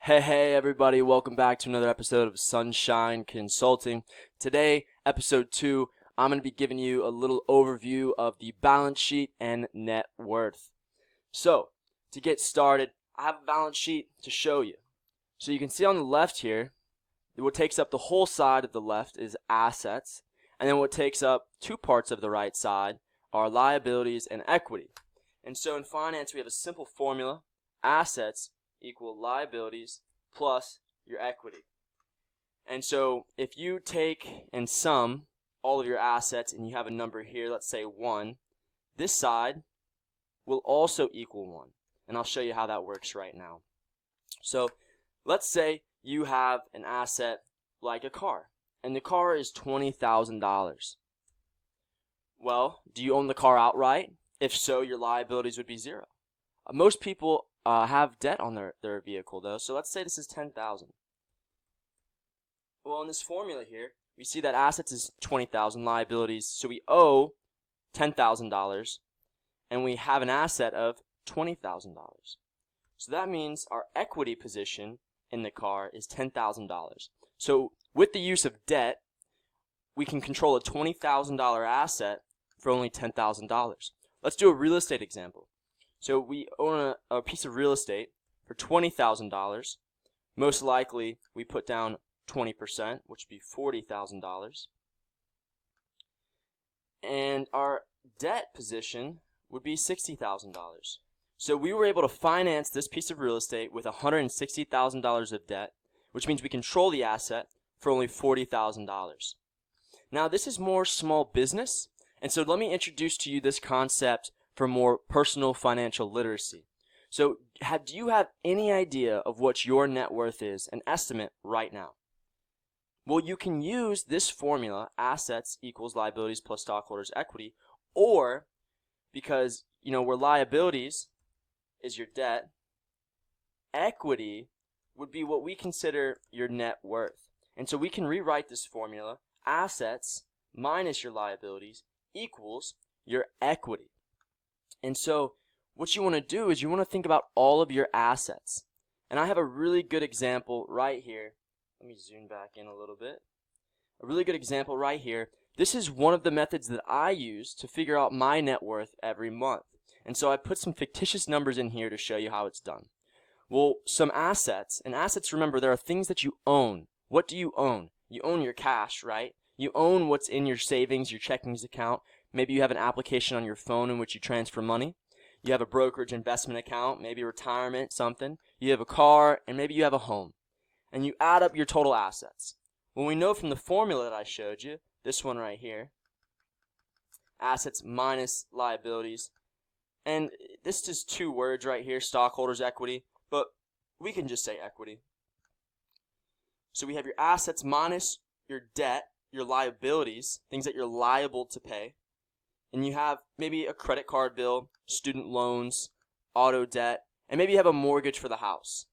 Hey everybody, welcome back to another episode of Sunshine Consulting. Today, episode 2, I'm going to be giving you a little overview of the balance sheet and net worth. So, to get started, I have a balance sheet to show you. So you can see on the left here, what takes up the whole side of the left is assets, and then what takes up two parts of the right side are liabilities and equity. And so in finance, we have a simple formula: assets equal liabilities plus your equity. And so if you take and sum all of your assets and you have a number here, let's say 1, this side will also equal 1. And I'll show you how that works right now. So let's say you have an asset like a car, and the car is $20,000. Well, do you own the car outright? If so, your liabilities would be 0. Most people have debt on their vehicle though, so let's say this is $10,000. Well, in this formula here, we see that assets is $20,000, liabilities, so we owe $10,000, and we have an asset of $20,000. So that means our equity position in the car is $10,000. So with the use of debt, we can control a $20,000 asset for only $10,000. Let's do a real estate example. So we own a piece of real estate for $20,000. Most likely, we put down 20%, which would be $40,000. And our debt position would be $60,000. So we were able to finance this piece of real estate with $160,000 of debt, which means we control the asset for only $40,000. Now, this is more small business, and so let me introduce to you this concept for more personal financial literacy. So do you have any idea of what your net worth is, an estimate right now? Well, you can use this formula, assets equals liabilities plus stockholders' equity, or because, where liabilities is your debt, equity would be what we consider your net worth. And so we can rewrite this formula: assets minus your liabilities equals your equity. And so what you want to do is you want to think about all of your assets. And I have a really good example right here. Let me zoom back in a little bit. A really good example right here. This is one of the methods that I use to figure out my net worth every month. And so I put some fictitious numbers in here to show you how it's done. Well, some assets, and assets, remember, there are things that you own. What do you own? You own your cash, right? You own what's in your savings, your checkings account. Maybe you have an application on your phone in which you transfer money. You have a brokerage investment account, maybe retirement, something. You have a car, and maybe you have a home. And you add up your total assets. Well, we know from the formula that I showed you, this one right here, assets minus liabilities. And this is two words right here, stockholders' equity, but we can just say equity. So we have your assets minus your debt, your liabilities, things that you're liable to pay. And you have maybe a credit card bill, student loans, auto debt, and maybe you have a mortgage for the house.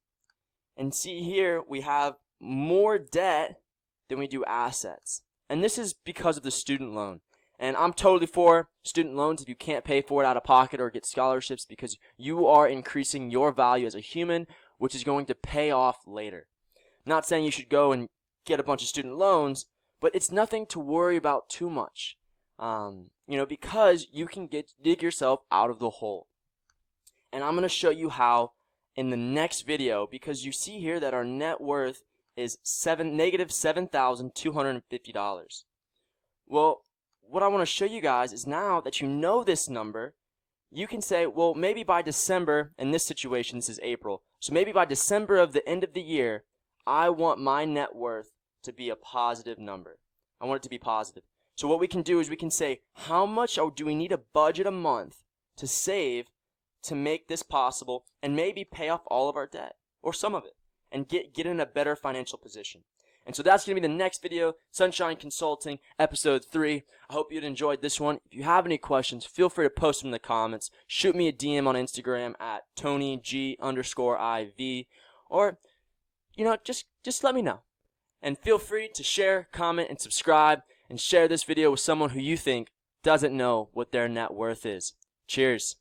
And see here, we have more debt than we do assets. And this is because of the student loan. And I'm totally for student loans if you can't pay for it out of pocket or get scholarships, because you are increasing your value as a human, which is going to pay off later. Not saying you should go and get a bunch of student loans, but it's nothing to worry about too much. Because you can dig yourself out of the hole. And I'm going to show you how in the next video, because you see here that our net worth is negative $7,250. Well, what I want to show you guys is, now that you know this number, you can say, well, maybe by December, in this situation, this is April, so maybe by December of the end of the year, I want my net worth to be a positive number. I want it to be positive. So what we can do is we can say, how much do we need a budget a month to save to make this possible, and maybe pay off all of our debt, or some of it, and get in a better financial position. And so that's going to be the next video, Sunshine Consulting, episode 3. I hope you'd enjoyed this one. If you have any questions, feel free to post them in the comments. Shoot me a DM on Instagram at TonyG_IV, or, just let me know. And feel free to share, comment, and subscribe, and share this video with someone who you think doesn't know what their net worth is. Cheers.